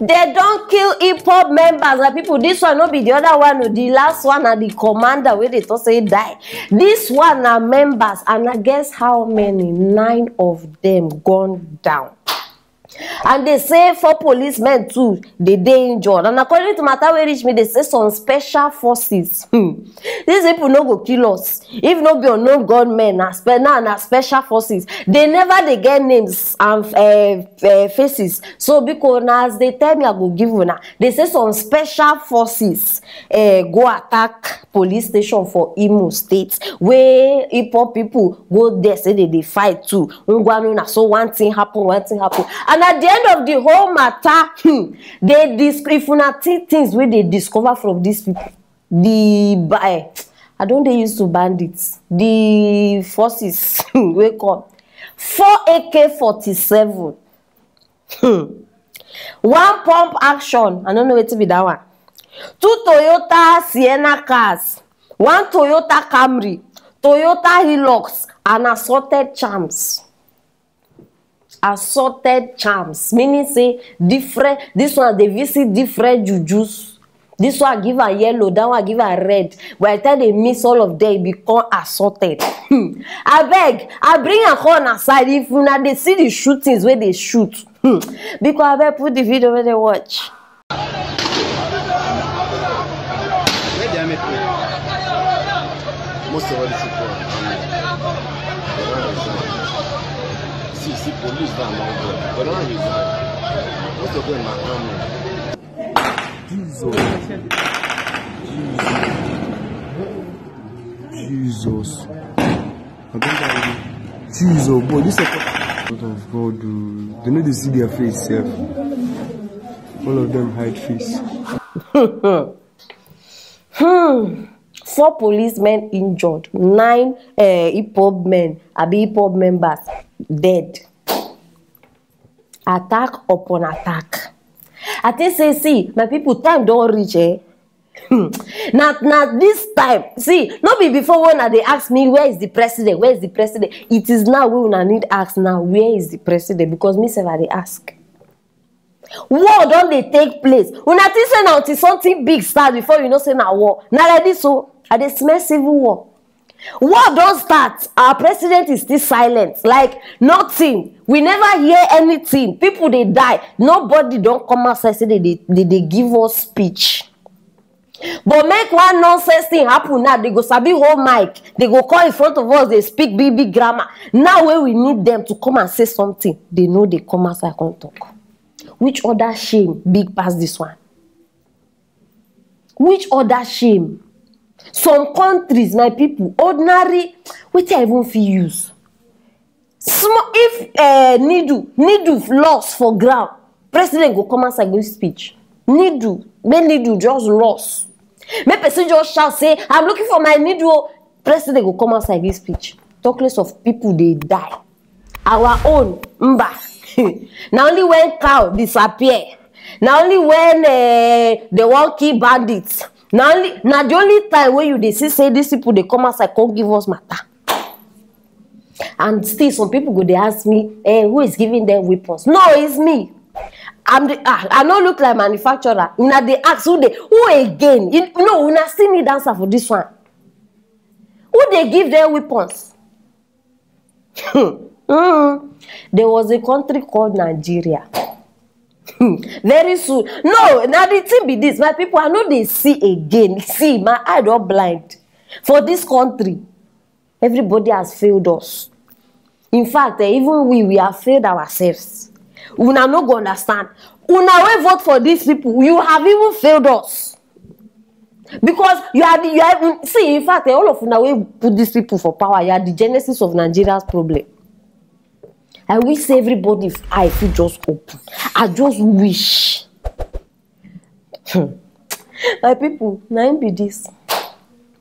They don't kill IPOB members. And people, this one not be the other one. The last one are the commander where they thought say die. This one are members, and I guess how many? 9 of them gone down. And they say 4 policemen too, they injured. And according to matter where reach me, they say some special forces. These people no go kill us. If no be unknown gunmen, na special forces. They never they get names and faces. So because as they tell me, I go give you now. They say some special forces go attack police station for Imo State, where IPOB people go there say they fight too. So one thing happen. And at the end of the whole matter, they if una take things where they discover from these people, I don't they used to bandits, the forces wake up 4 AK-47, 1 pump action, I don't know where to be that one, 2 Toyota Sienna cars, 1 Toyota Camry, Toyota Hilux, and assorted charms. Assorted charms, meaning say different. This one they visit different jujus. This one give a yellow, that one give a red. By the time they miss all of them, become assorted. I beg, I bring a corner aside if you now they see the shootings where they shoot. Because I beg put the video where they watch. Most of all the people. See police down there, but don't resign. Most of them are coming. Jesus. Jesus, boy, this is a lot of God. They know they see their face, self. All of them hide face. 4 policemen injured, 9 IPOB men, IPOB members dead. Attack upon attack. I think say, see, my people, time don't reach, eh? Now this time, see, not be before when they ask me where is the president, where is the president. It is now we will need ask now where is the president, because me say they ask. War don't they take place? When I think say now until something big start before you know say now war. Now like this, so I dey smell civil war. War don't start. Our president is still silent, like nothing. We never hear anything. People they die. Nobody don't come outside say they give us speech. But make one nonsense thing happen now. They go sabi whole mic. They go call in front of us. They speak big grammar. Now when we need them to come and say something, they know they come outside and talk. Which other shame big past this one? Which other shame? Some countries, my people, ordinary, which I even feel use. Small, if needle lost for ground, president go come outside give speech. Needle just lost. May person just shout say, I'm looking for my needle. President go come outside give speech. Talk less of people they die. Our own mba. Now only when cow disappear. Now only when they won't kill bandits. Now the only time when you see say these people they come outside can't give us matter. And still some people go they ask me, who is giving them weapons? No, it's me. I don't look like manufacturer. Una they ask who again? You know, una still need answer for this one. Who they give them weapons? There was a country called Nigeria. Very soon. No, now the thing be this. My people, I know they see again. See, my eye don't blind. For this country, everybody has failed us. In fact, even we have failed ourselves. Una no go understand. Una we vote for these people. You have even failed us. Because you are see, in fact, all of una we put these people for power. You are the genesis of Nigeria's problem. I wish everybody's eye feel just open. I just wish. My people, now be this.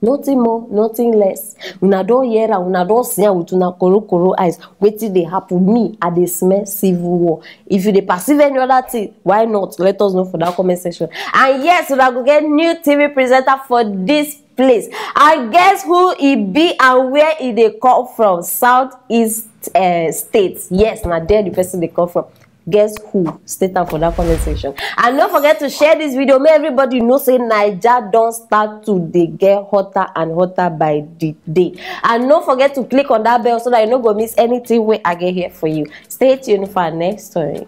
Nothing more, nothing less. Una don't hear, una don't see with una koro eyes. Wait till they happen. Me, I dey smell civil war. If you dey perceive any other thing, why not? Let us know for that comment section. And yes, we are going to get new TV presenter for this place. I guess who he be and where he they come from. Southeast States. Yes, now there the person they come from. Guess who? State am for that comment section. And don't forget to share this video. Make everybody know say Naija don't start to dey get hotter and hotter by the day. And don't forget to click on that bell so that you no go miss anything wey I get here for you. Stay tuned for our next story.